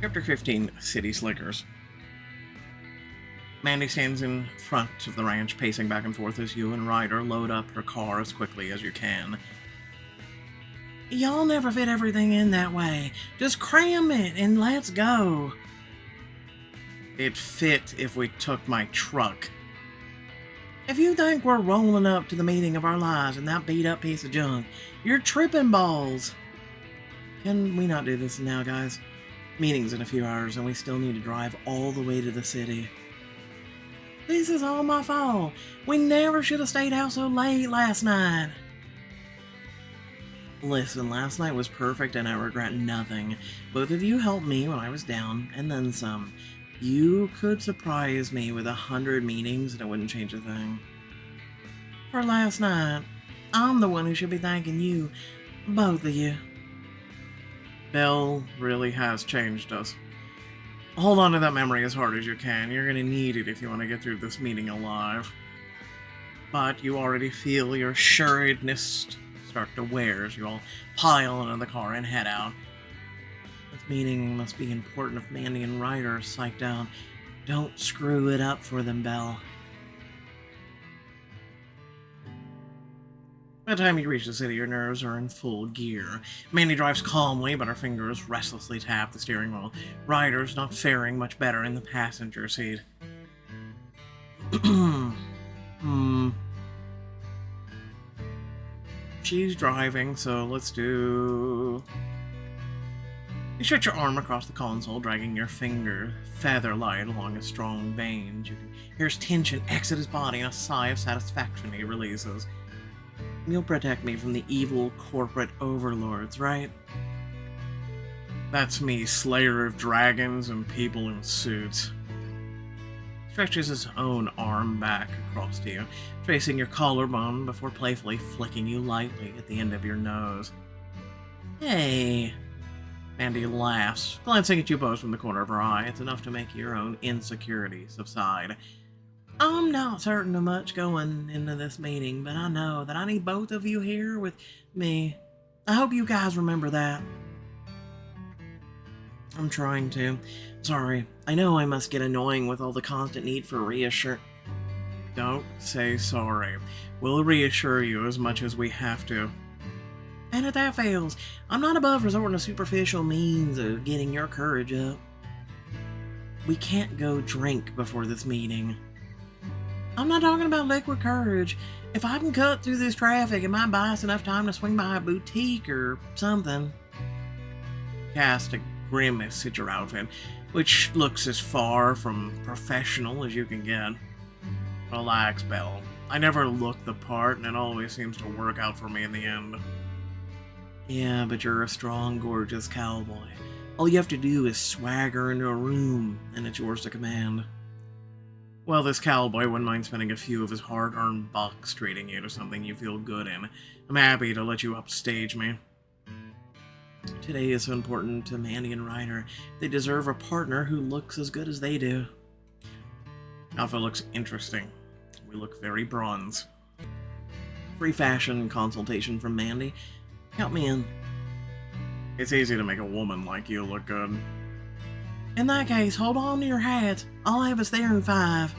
Chapter 15, City Slickers. Mandy stands in front of the ranch, pacing back and forth as you and Ryder load up her car as quickly as you can. Y'all never fit everything in that way. Just cram it and let's go. It'd fit if we took my truck. If you think we're rolling up to the meeting of our lives in that beat-up piece of junk, you're tripping balls. Can we not do this now, guys? Meeting's in a few hours and we still need to drive all the way to the city. This is all my fault. We never should have stayed out so late last night. Listen, last night was perfect and I regret nothing. Both of you helped me when I was down, and then some. You could surprise me with 100 meetings and it wouldn't change a thing. For last night, I'm the one who should be thanking you. Both of you. Belle really has changed us. Hold on to that memory as hard as you can. You're going to need it if you want to get through this meeting alive. But you already feel your assuredness start to wear as you all pile into the car and head out. This meeting must be important if Mandy and Ryder are psyched out. Don't screw it up for them, Belle. By the time you reach the city, your nerves are in full gear. Mandy drives calmly, but her fingers restlessly tap the steering wheel. Ryder's not faring much better in the passenger seat. She's driving, so let's do... You stretch your arm across the console, dragging your finger feather-light along his strong veins. You can hear his tension exit his body, and a sigh of satisfaction he releases. You'll protect me from the evil corporate overlords, right? That's me, slayer of dragons and people in suits. Stretches his own arm back across to you, tracing your collarbone before playfully flicking you lightly at the end of your nose. Hey. Mandy laughs, glancing at you both from the corner of her eye. It's enough to make your own insecurity subside. I'm not certain of much going into this meeting, but I know that I need both of you here with me. I hope you guys remember that. I'm trying to. Sorry, I know I must get annoying with all the constant need for reassurance. Don't say sorry. We'll reassure you as much as we have to. And if that fails, I'm not above resorting to superficial means of getting your courage up. We can't go drink before this meeting. I'm not talking about liquid courage. If I can cut through this traffic, it might buy us enough time to swing by a boutique or something. Cast a grimace at your outfit, which looks as far from professional as you can get. Relax, Belle. I never look the part, and it always seems to work out for me in the end. Yeah, but you're a strong, gorgeous cowboy. All you have to do is swagger into a room, and it's yours to command. Well, this cowboy wouldn't mind spending a few of his hard-earned bucks treating you to something you feel good in. I'm happy to let you upstage me. Today is so important to Mandy and Ryder. They deserve a partner who looks as good as they do. Alpha looks interesting. We look very bronze. Free fashion consultation from Mandy. Count me in. It's easy to make a woman like you look good. In that case, hold on to your hats. I'll have us there in 5.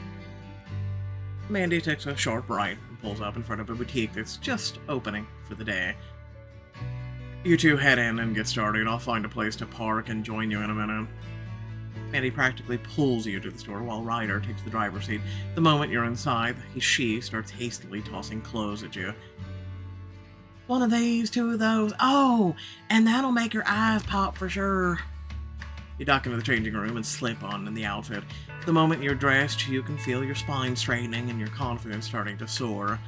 Mandy takes a sharp right and pulls up in front of a boutique that's just opening for the day. You two head in and get started. I'll find a place to park and join you in a minute. Mandy practically pulls you to the store while Ryder takes the driver's seat. The moment you're inside, she starts hastily tossing clothes at you. One of these, 2 of those. Oh, and that'll make your eyes pop for sure. You duck into the changing room and slip on in the outfit. The moment you're dressed, you can feel your spine straightening and your confidence starting to soar.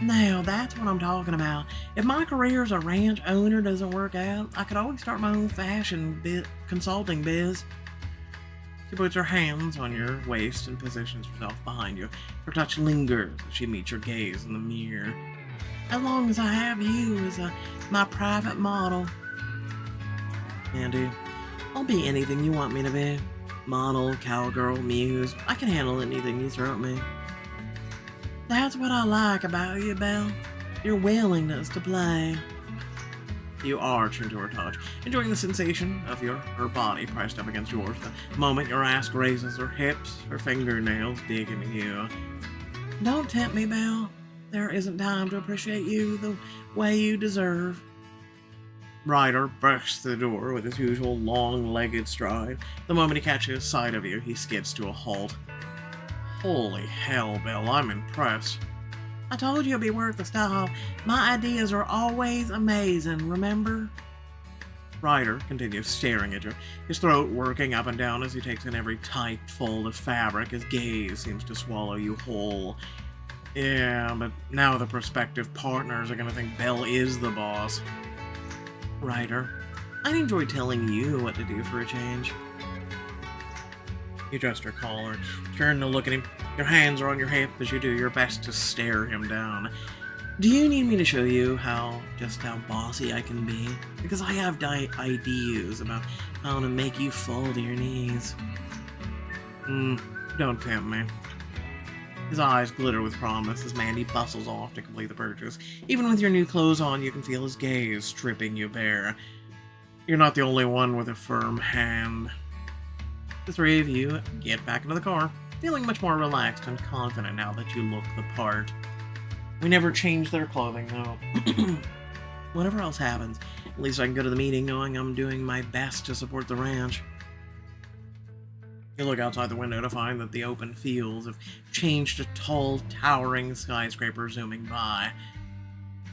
Now, that's what I'm talking about. If my career as a ranch owner doesn't work out, I could always start my own fashion consulting biz. She puts her hands on your waist and positions herself behind you. Her touch lingers as she meets your gaze in the mirror. As long as I have you as my private model. Mandy, I'll be anything you want me to be. Model, cowgirl, muse. I can handle anything you throw at me. That's what I like about you, Belle. Your willingness to play. You arch into her touch, enjoying the sensation of her body pressed up against yours. The moment your ass grazes her hips, her fingernails dig into you. Don't tempt me, Belle. There isn't time to appreciate you the way you deserve. Ryder bursts through the door with his usual long-legged stride. The moment he catches sight of you, he skids to a halt. Holy hell, Belle, I'm impressed. I told you it'd be worth the stop. My ideas are always amazing, remember? Ryder continues staring at you, his throat working up and down as he takes in every tight fold of fabric. His gaze seems to swallow you whole. Yeah, but now the prospective partners are gonna think Belle is the boss. Ryder, I'd enjoy telling you what to do for a change. You adjust your collar, turn to look at him. Your hands are on your hip as you do your best to stare him down. Do you need me to show you just how bossy I can be? Because I have ideas about how to make you fall to your knees. Don't tempt me. His eyes glitter with promise as Mandy bustles off to complete the purchase. Even with your new clothes on, you can feel his gaze stripping you bare. You're not the only one with a firm hand. The three of you get back into the car, feeling much more relaxed and confident now that you look the part. We never change their clothing, though. Whatever else happens, at least I can go to the meeting knowing I'm doing my best to support the ranch. You look outside the window to find that the open fields have changed to tall, towering skyscrapers zooming by.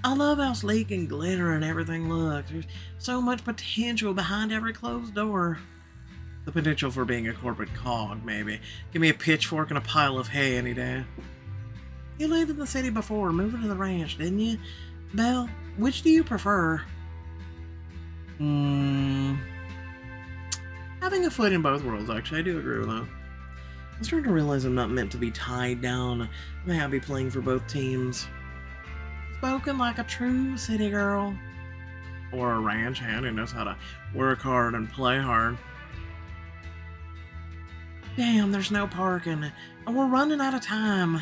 I love how sleek and glittering everything looks. There's so much potential behind every closed door. The potential for being a corporate cog, maybe. Give me a pitchfork and a pile of hay any day. You lived in the city before, moving to the ranch, didn't you? Belle, which do you prefer? Having a foot in both worlds, actually, I do agree with that. I was starting to realize I'm not meant to be tied down. I'm happy playing for both teams. Spoken like a true city girl. Or a ranch hand who knows how to work hard and play hard. Damn, there's no parking. And we're running out of time.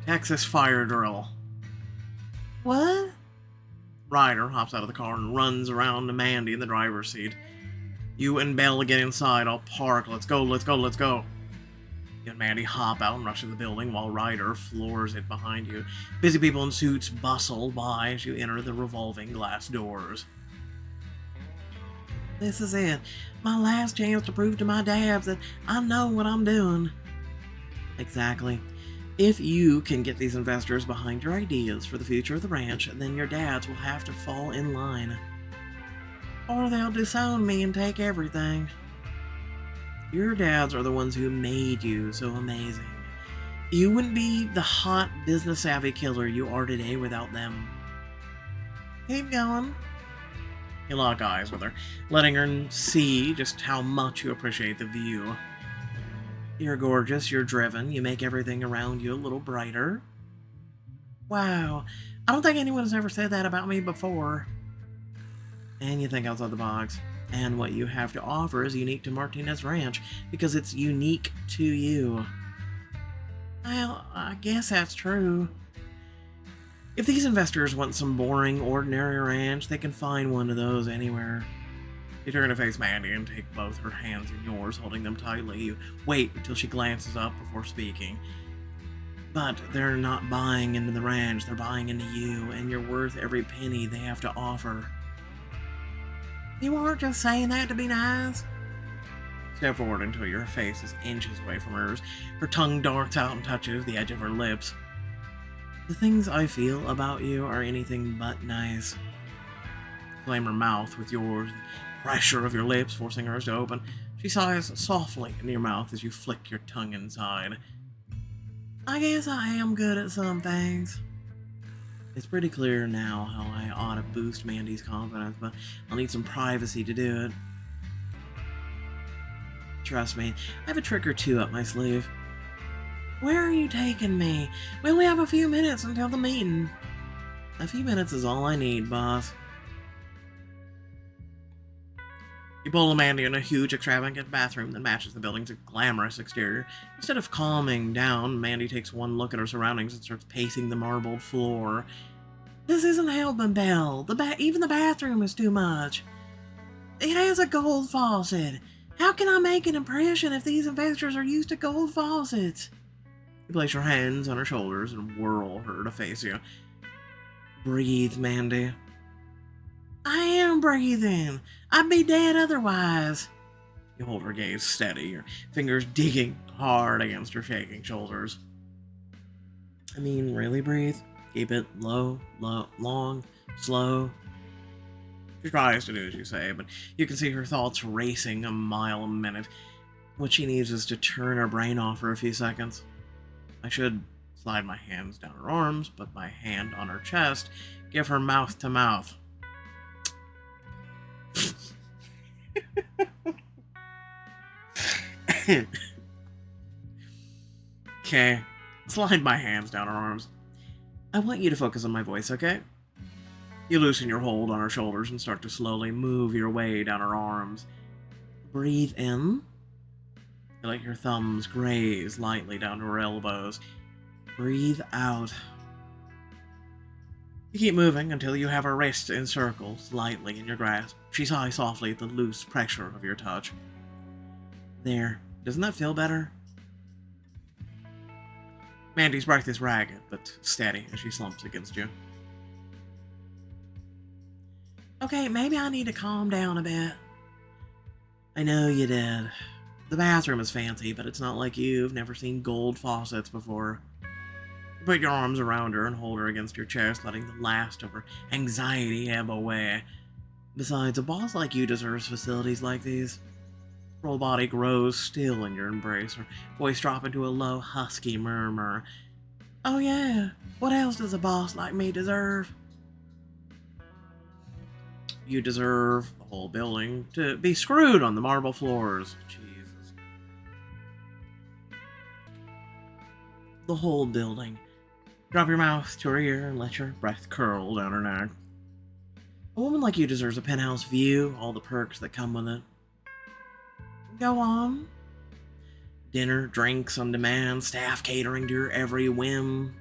Texas fire drill. What? Ryder hops out of the car and runs around to Mandy in the driver's seat. You and Belle get inside. I'll park. Let's go, let's go, let's go. You and Mandy hop out and rush to the building while Ryder floors it behind you. Busy people in suits bustle by as you enter the revolving glass doors. This is it. My last chance to prove to my dads that I know what I'm doing. Exactly. If you can get these investors behind your ideas for the future of the ranch, then your dads will have to fall in line. Or they'll disown me and take everything. Your dads are the ones who made you so amazing. You wouldn't be the hot, business-savvy killer you are today without them. Keep going. You lock eyes with her, letting her see just how much you appreciate the view. You're gorgeous, you're driven, you make everything around you a little brighter. Wow, I don't think anyone has ever said that about me before. And you think outside the box. And what you have to offer is unique to Martinez Ranch, because it's unique to you. Well, I guess that's true. If these investors want some boring, ordinary ranch, they can find one of those anywhere. You turn to face Mandy and take both her hands in yours, holding them tightly. You wait until she glances up before speaking. But they're not buying into the ranch, they're buying into you, and you're worth every penny they have to offer. You weren't just saying that to be nice? Step forward until your face is inches away from hers. Her tongue darts out and touches the edge of her lips. The things I feel about you are anything but nice. Flame her mouth with yours, the pressure of your lips forcing hers to open. She sighs softly into your mouth as you flick your tongue inside. I guess I am good at some things. It's pretty clear now how I ought to boost Mandy's confidence, but I'll need some privacy to do it. Trust me, I have a trick or two up my sleeve. Where are you taking me? We only have a few minutes until the meeting. A few minutes is all I need, boss. You pull Mandy in a huge, extravagant bathroom that matches the building's glamorous exterior. Instead of calming down, Mandy takes one look at her surroundings and starts pacing the marbled floor. This isn't helping, Belle. Even the bathroom is too much. It has a gold faucet. How can I make an impression if these investors are used to gold faucets? You place your hands on her shoulders and whirl her to face you. Breathe, Mandy. I am breathing. I'd be dead otherwise. You hold her gaze steady, your fingers digging hard against her shaking shoulders. I mean, really breathe. Keep it low, long, slow. She tries to do as you say, but you can see her thoughts racing a mile a minute. What she needs is to turn her brain off for a few seconds. I should slide my hands down her arms, put my hand on her chest, give her mouth to mouth. Okay, slide my hands down her arms. I want you to focus on my voice, okay? You loosen your hold on her shoulders and start to slowly move your way down her arms. Breathe in. You let your thumbs graze lightly down to her elbows. Breathe out. You keep moving until you have her wrists encircled lightly in your grasp. She sighs softly at the loose pressure of your touch. There. Doesn't that feel better? Mandy's breath is ragged, but steady as she slumps against you. Okay, maybe I need to calm down a bit. I know you did. The bathroom is fancy, but it's not like you've never seen gold faucets before. You put your arms around her and hold her against your chest, letting the last of her anxiety ebb away. Besides, a boss like you deserves facilities like these. Her whole body grows still in your embrace, her voice dropping to a low, husky murmur. Oh yeah, what else does a boss like me deserve? You deserve the whole building to be screwed on the marble floors. Jesus. The whole building. Drop your mouth to her ear and let your breath curl down her neck. A woman like you deserves a penthouse view, all the perks that come with it. Go on. Dinner, drinks on demand, staff catering to your every whim.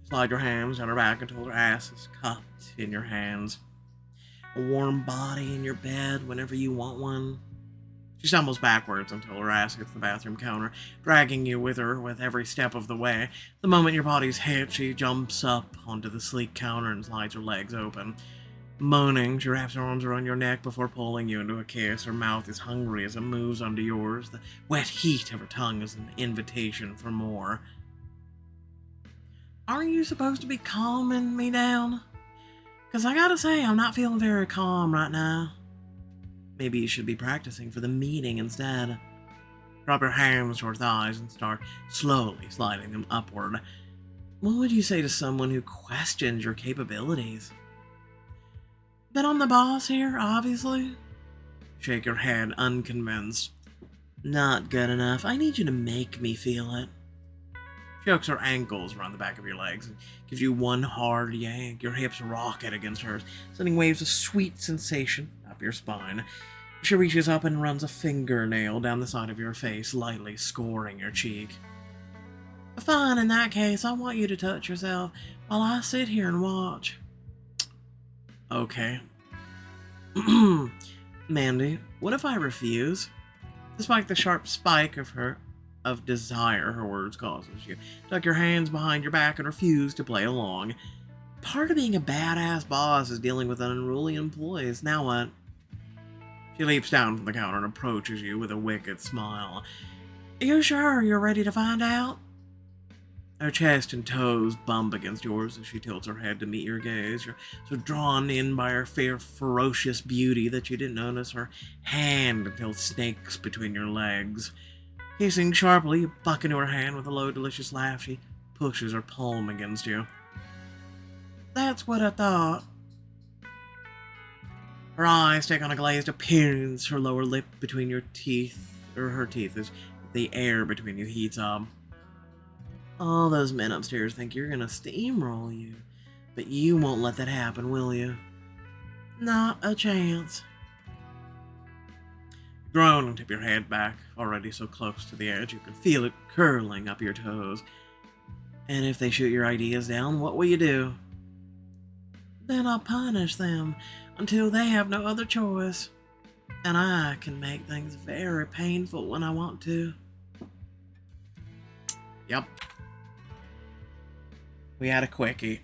Slide your hands down her back until her ass is cupped in your hands. A warm body in your bed whenever you want one. She stumbles backwards until her ass hits the bathroom counter, dragging you with her with every step of the way. The moment your body's hit, she jumps up onto the sleek counter and slides her legs open. Moaning, she wraps her arms around your neck before pulling you into a kiss. Her mouth is hungry as it moves under yours. The wet heat of her tongue is an invitation for more. Aren't you supposed to be calming me down? Because I gotta say, I'm not feeling very calm right now. Maybe you should be practicing for the meeting instead. Drop your hands to her thighs and start slowly sliding them upward. What would you say to someone who questions your capabilities? But I'm the boss here, obviously. Shake your head, unconvinced. Not good enough. I need you to make me feel it. She hooks her ankles around the back of your legs and gives you one hard yank. Your hips rocket against hers, sending waves of sweet sensation up your spine. She reaches up and runs a fingernail down the side of your face, lightly scoring your cheek. Fine, in that case, I want you to touch yourself while I sit here and watch. Okay. Mandy, what if I refuse? Despite the sharp spike of desire her words causes, you tuck your hands behind your back and refuse to play along. Part of being a badass boss is dealing with unruly employees. Now what? She leaps down from the counter and approaches you with a wicked smile. You sure you're ready to find out? Her chest and toes bump against yours as she tilts her head to meet your gaze. You're so drawn in by her ferocious beauty that you didn't notice her hand until it snakes between your legs. Hissing sharply, you buck into her hand with a low, delicious laugh. She pushes her palm against you. That's what I thought. Her eyes take on a glazed appearance, her lower lip between your teeth, or her teeth, as the air between you heats up. All those men upstairs think you're gonna steamroll you, but you won't let that happen, will you? Not a chance. You groan and tip your head back, already so close to the edge you can feel it curling up your toes. And if they shoot your ideas down, what will you do? Then I'll punish them until they have no other choice. And I can make things very painful when I want to. Yep. We had a quickie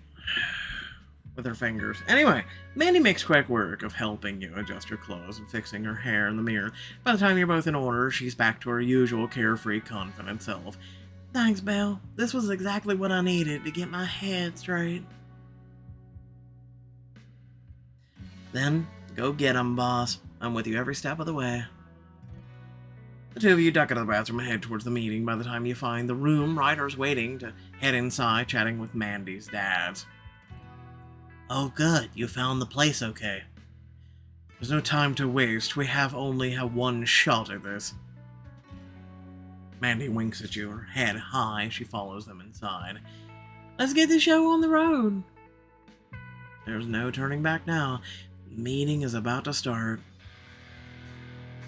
with her fingers. Anyway, Mandy makes quick work of helping you adjust your clothes and fixing her hair in the mirror. By the time you're both in order, she's back to her usual carefree, confident self. Thanks, Belle. This was exactly what I needed to get my head straight. Then, go get 'em, boss. I'm with you every step of the way. The two of you duck out of the bathroom and head towards the meeting. By the time you find the room, Ryder's waiting to head inside, chatting with Mandy's dads. Oh good, you found the place okay. There's no time to waste. We only have one shot at this. Mandy winks at you, her head high. She follows them inside. Let's get the show on the road. There's no turning back now. The meeting is about to start.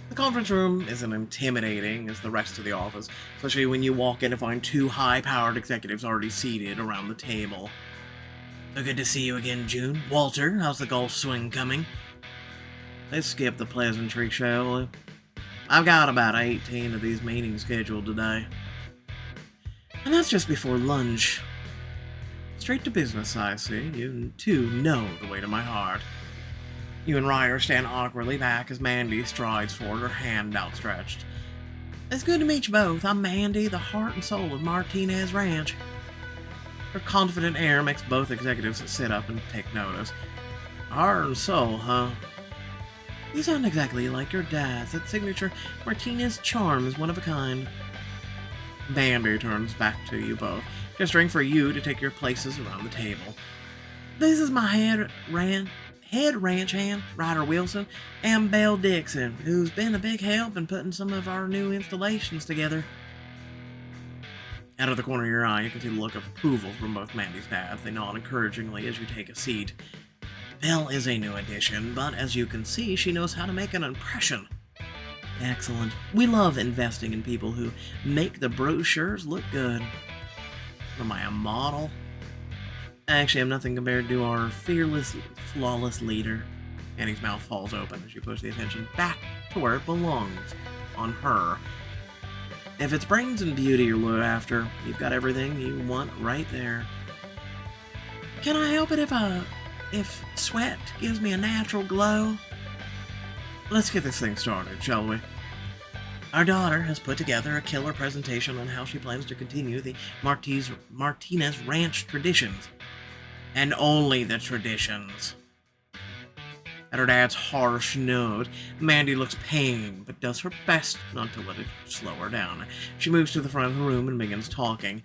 The conference room isn't intimidating as the rest of the office, especially when you walk in and find two high-powered executives already seated around the table. So good to see you again, June. Walter, how's the golf swing coming? Let's skip the pleasantry, shall we? I've got about 18 of these meetings scheduled today. And that's just before lunch. Straight to business, I see. You two know the way to my heart. You and Ryder stand awkwardly back as Mandy strides forward, her hand outstretched. It's good to meet you both. I'm Mandy, the heart and soul of Martinez Ranch. Her confident air makes both executives sit up and take notice. Heart and soul, huh? You sound exactly like your dad's. That signature Martinez charm is one of a kind. Mandy turns back to you both, gesturing for you to take your places around the table. This is my head ranch hand, Ryder Wilson, and Belle Dixon, who's been a big help in putting some of our new installations together. Out of the corner of your eye, you can see the look of approval from both Mandy's dads. They nod encouragingly as you take a seat. Belle is a new addition, but as you can see, she knows how to make an impression. Excellent. We love investing in people who make the brochures look good. Am I a model? Actually, I'm nothing compared to our fearless, flawless leader. Annie's mouth falls open as you push the attention back to where it belongs, on her. If it's brains and beauty you're after, you've got everything you want right there. Can I help it if sweat gives me a natural glow? Let's get this thing started, shall we? Our daughter has put together a killer presentation on how she plans to continue the Martinez Ranch traditions. And only the traditions. At her dad's harsh note, Mandy looks pained, but does her best not to let it slow her down. She moves to the front of the room and begins talking.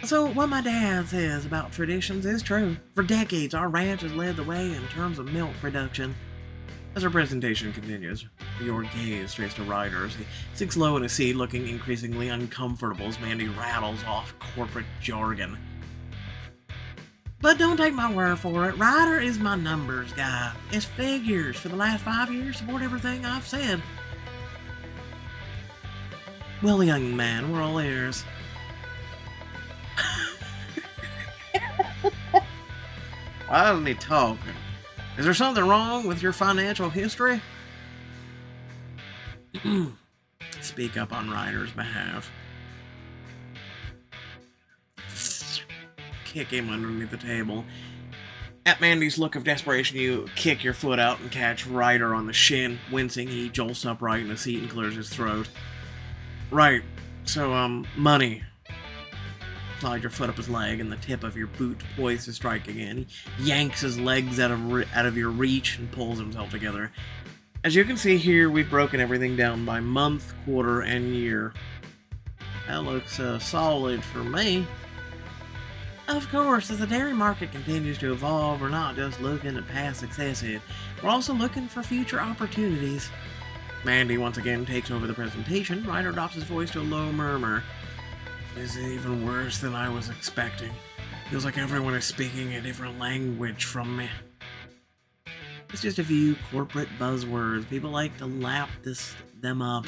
So, what my dad says about traditions is true. For decades, our ranch has led the way in terms of milk production. As her presentation continues, your gaze strays to Ryder as he sinks low in his seat, looking increasingly uncomfortable as Mandy rattles off corporate jargon. But don't take my word for it. Ryder is my numbers guy. It's figures. For the last 5 years, support everything I've said. Well, young man, we're all ears. Why isn't he talking? Is there something wrong with your financial history? Speak up on Ryder's behalf. Kick him underneath the table. At Mandy's look of desperation, you kick your foot out and catch Ryder on the shin. Wincing, he jolts upright in the seat and clears his throat. Right, so, money. Slide your foot up his leg and the tip of your boot poised to strike again. He yanks his legs out of your reach and pulls himself together. As you can see here, we've broken everything down by month, quarter, and year. That looks solid for me. Of course, as the dairy market continues to evolve, we're not just looking at past successes, we're also looking for future opportunities. Mandy once again takes over the presentation. Ryder drops his voice to a low murmur. This is even worse than I was expecting. Feels like everyone is speaking a different language from me. It's just a few corporate buzzwords. People like to lap them up.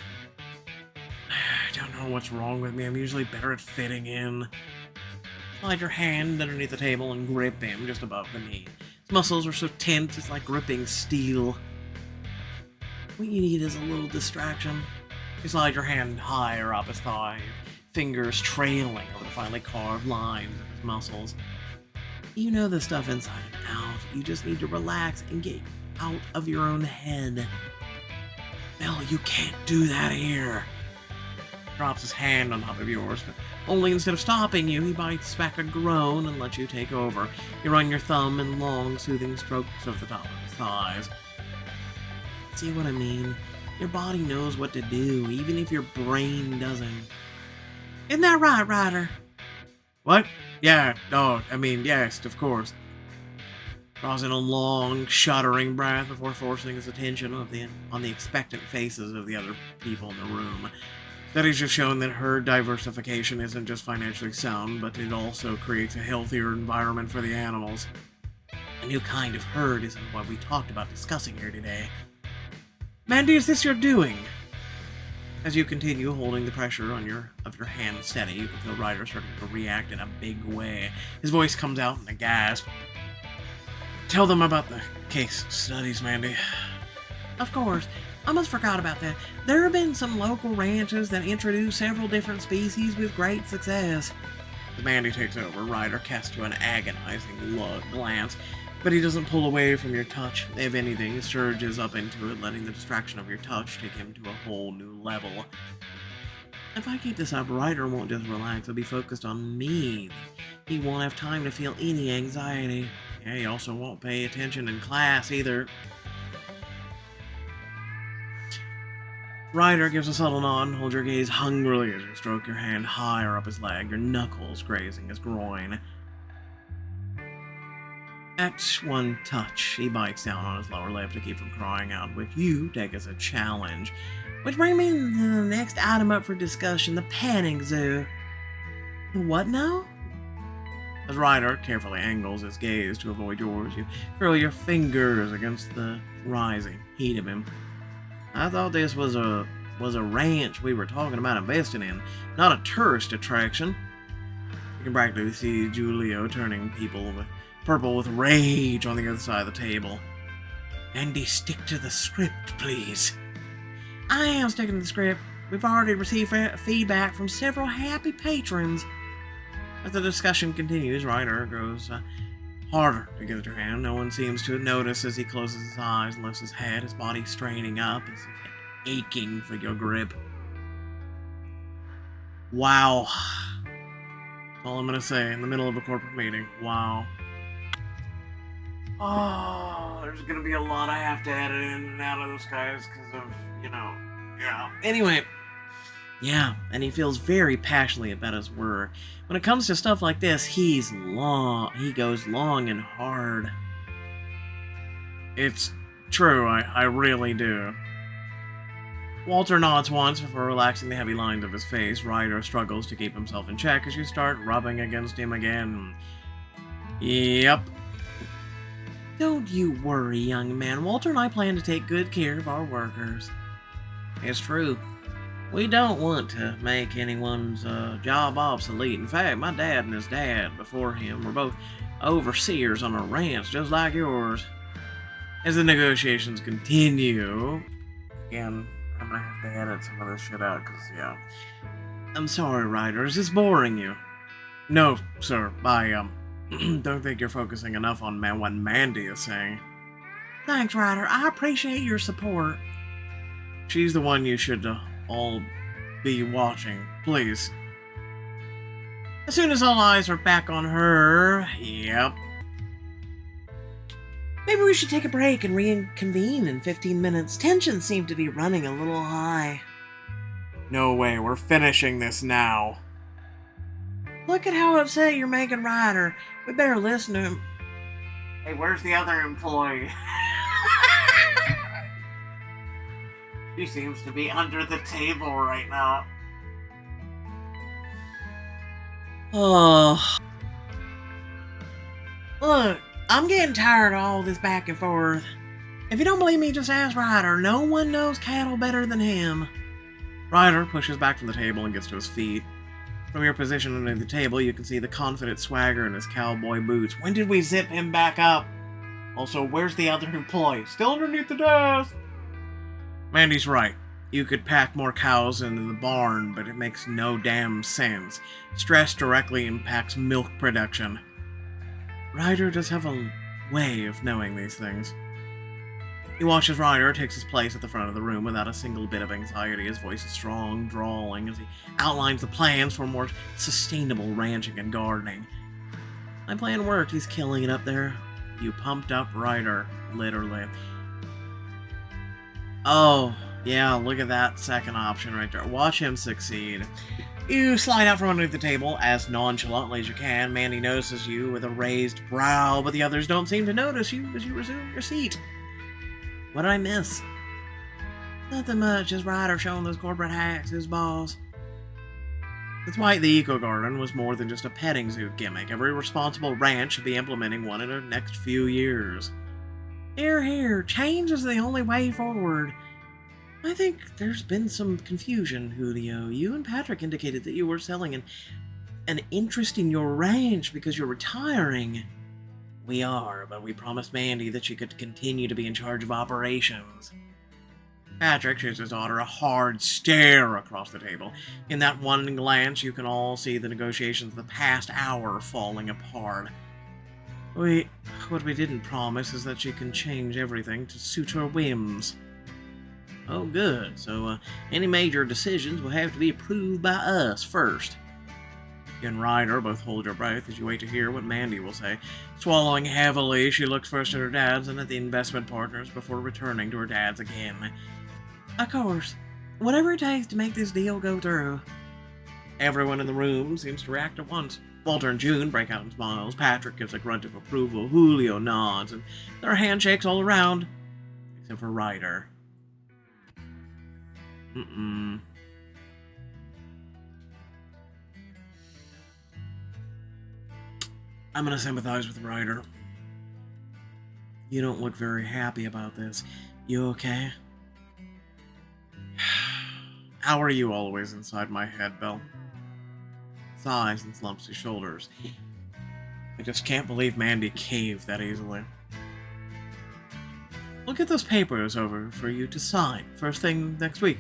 I don't know what's wrong with me. I'm usually better at fitting in. Slide your hand underneath the table and grip him just above the knee. His muscles are so tense, it's like gripping steel. What you need is a little distraction. You slide your hand higher up his thigh, fingers trailing over the finely carved lines of his muscles. You know the stuff inside and out. You just need to relax and get out of your own head. Bill, you can't do that here. Drops his hand on top of yours, but only instead of stopping you, he bites back a groan and lets you take over. You run your thumb in long, soothing strokes over the top of his thighs. See what I mean? Your body knows what to do, even if your brain doesn't. Isn't that right, Ryder? What? Yeah, yes, of course. Draws in a long, shuddering breath before forcing his attention on the expectant faces of the other people in the room. Studies have shown that herd diversification isn't just financially sound, but it also creates a healthier environment for the animals. A new kind of herd isn't what we talked about discussing here today. Mandy, is this your doing? As you continue holding the pressure of your hand steady, you can feel Ryder starting to react in a big way. His voice comes out in a gasp. Tell them about the case studies, Mandy. Of course. I almost forgot about that. There have been some local ranches that introduce several different species with great success. As Mandy takes over, Ryder casts you an agonizing glance, but he doesn't pull away from your touch. If anything, he surges up into it, letting the distraction of your touch take him to a whole new level. If I keep this up, Ryder won't just relax, he'll be focused on me. He won't have time to feel any anxiety. Yeah, he also won't pay attention in class either. Ryder gives a subtle nod and holds your gaze hungrily as you stroke your hand higher up his leg, your knuckles grazing his groin. At one touch, he bites down on his lower lip to keep from crying out, which you take as a challenge. Which brings me to the next item up for discussion, the petting zoo. What now? As Ryder carefully angles his gaze to avoid yours, you curl your fingers against the rising heat of him. I thought this was a ranch we were talking about investing in, not a tourist attraction. You can practically see Julio turning purple with rage on the other side of the table. Andy, stick to the script, please. I am sticking to the script. We've already received feedback from several happy patrons. As the discussion continues, Ryder grows harder to get at your hand. No one seems to notice as he closes his eyes and lifts his head, his body straining up, as if aching for your grip. Wow. That's all I'm gonna say in the middle of a corporate meeting. Wow. Oh, there's gonna be a lot I have to edit in and out of this, guys, because of, yeah. Anyway, yeah, and he feels very passionately about his work. When it comes to stuff like this, he goes long and hard. It's true, I really do. Walter nods once before relaxing the heavy lines of his face. Ryder struggles to keep himself in check as you start rubbing against him again. Yep. Don't you worry, young man. Walter and I plan to take good care of our workers. It's true. We don't want to make anyone's job obsolete. In fact, my dad and his dad before him were both overseers on a ranch just like yours. As the negotiations continue, again, I'm gonna have to edit some of this shit out because, yeah. I'm sorry, Ryder. Is this boring you? No, sir. I don't think you're focusing enough on what Mandy is saying. Thanks, Ryder. I appreciate your support. She's the one you should all be watching, please. As soon as all eyes are back on her, yep. Maybe we should take a break and reconvene in 15 minutes. Tensions seem to be running a little high. No way, we're finishing this now. Look at how upset you're making Ryder. We better listen to him. Hey, where's the other employee? She seems to be under the table right now. Oh. Look, I'm getting tired of all this back and forth. If you don't believe me, just ask Ryder. No one knows cattle better than him. Ryder pushes back from the table and gets to his feet. From your position under the table, you can see the confident swagger in his cowboy boots. When did we zip him back up? Also, where's the other employee? Still underneath the desk! Mandy's right. You could pack more cows into the barn, but it makes no damn sense. Stress directly impacts milk production. Ryder does have a way of knowing these things. He watches Ryder takes his place at the front of the room without a single bit of anxiety. His voice is strong, drawling, as he outlines the plans for more sustainable ranching and gardening. My plan worked. He's killing it up there. You pumped up Ryder, literally. Oh, yeah, look at that second option right there. Watch him succeed. You slide out from underneath the table as nonchalantly as you can. Mandy notices you with a raised brow, but the others don't seem to notice you as you resume your seat. What did I miss? Nothing much, just Ryder showing those corporate hacks his boss. That's why the Eco Garden was more than just a petting zoo gimmick. Every responsible ranch should be implementing one in the next few years. Here, change is the only way forward. I think there's been some confusion, Julio. You and Patrick indicated that you were selling an interest in your ranch because you're retiring. We are, but we promised Mandy that she could continue to be in charge of operations. Patrick shoots his daughter a hard stare across the table. In that one glance, you can all see the negotiations of the past hour falling apart. What we didn't promise is that she can change everything to suit her whims. Oh, good. So, any major decisions will have to be approved by us first. You and Ryder both hold your breath as you wait to hear what Mandy will say. Swallowing heavily, she looks first at her dad's and at the investment partners before returning to her dad's again. Of course. Whatever it takes to make this deal go through. Everyone in the room seems to react at once. Walter and June break out in smiles. Patrick gives a grunt of approval. Julio nods, and there are handshakes all around. Except for Ryder. I'm gonna sympathize with Ryder. You don't look very happy about this. You okay? How are you always inside my head, Bill? Sighs and slumps his shoulders. I just can't believe Mandy caved that easily. We'll get those papers over for you to sign first thing next week.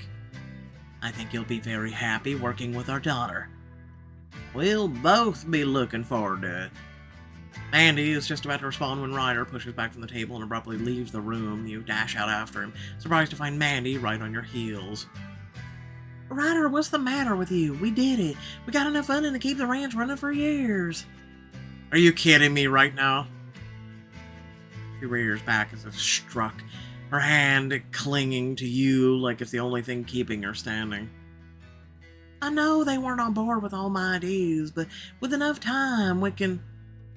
I think you'll be very happy working with our daughter. We'll both be looking forward to it. Mandy is just about to respond when Ryder pushes back from the table and abruptly leaves the room. You dash out after him, surprised to find Mandy right on your heels. Ryder, what's the matter with you? We did it. We got enough funding to keep the ranch running for years. Are you kidding me right now? She rears back as if struck, her hand clinging to you like it's the only thing keeping her standing. I know they weren't on board with all my ideas, but with enough time, we can...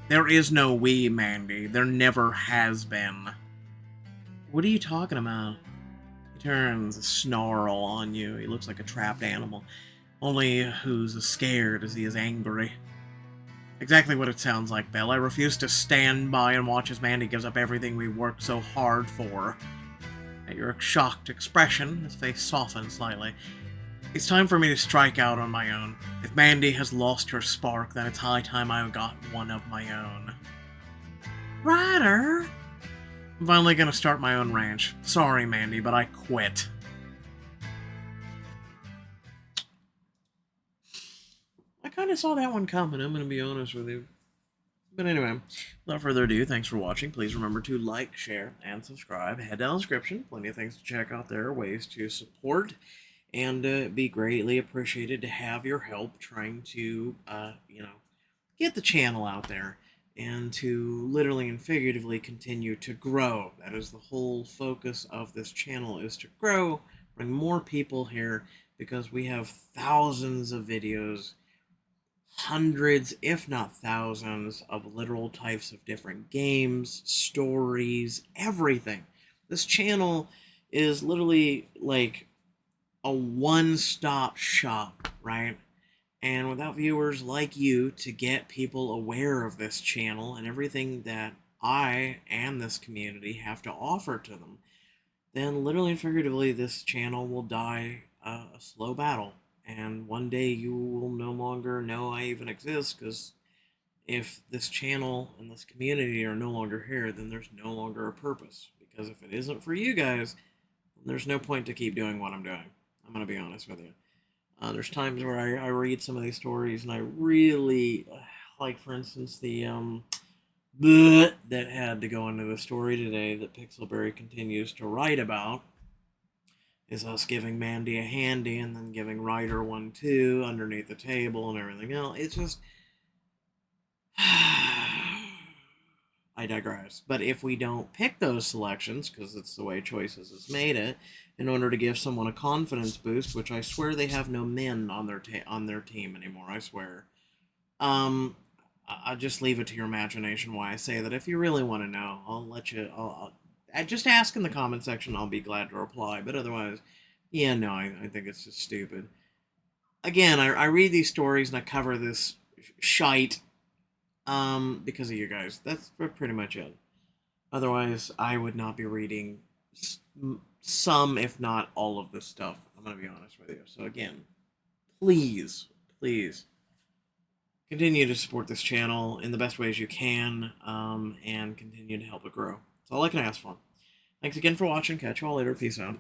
There is no we, Mandy. There never has been. What are you talking about? He turns a snarl on you. He looks like a trapped animal, only who's as scared as he is angry. Exactly what it sounds like, Bill. I refuse to stand by and watch as Mandy gives up everything we worked so hard for. At your shocked expression, his face softens slightly. It's time for me to strike out on my own. If Mandy has lost her spark, then it's high time I got one of my own. Ryder! I'm finally gonna start my own ranch. Sorry, Mandy, but I quit. I kind of saw that one coming, I'm gonna be honest with you. But anyway, without further ado, thanks for watching. Please remember to like, share, and subscribe. Head down the description. Plenty of things to check out there, ways to support. And it'd be greatly appreciated to have your help trying to, get the channel out there and to literally and figuratively continue to grow. That is the whole focus of this channel, is to grow, bring more people here, because we have thousands of videos, hundreds, if not thousands, of literal types of different games, stories, everything. This channel is literally like a one-stop shop, right? And without viewers like you to get people aware of this channel and everything that I and this community have to offer to them, then literally and figuratively this channel will die a slow battle. And one day you will no longer know I even exist, because If this channel and this community are no longer here, then there's no longer a purpose. Because if it isn't for you guys, then there's no point to keep doing what I'm doing. I'm going to be honest with you. There's times where I read some of these stories and I really, like for instance, the that had to go into the story today that Pixelberry continues to write about is us giving Mandy a handy and then giving Ryder one too underneath the table and everything else. It's just I digress. But if we don't pick those selections, because it's the way Choices has made it, in order to give someone a confidence boost, which I swear they have no men on their team anymore. I swear. Um, I'll just leave it to your imagination why I say that. If you really want to know, I'll let you. Just ask in the comment section. I'll be glad to reply. But otherwise, yeah, no, I think it's just stupid. Again, I read these stories and I cover this shite because of you guys. That's pretty much it. Otherwise, I would not be reading some, if not all, of this stuff. I'm gonna be honest with you. So again, please, please continue to support this channel in the best ways you can, and continue to help it grow. That's all I can ask for. Thanks again for watching. Catch you all later. Peace out.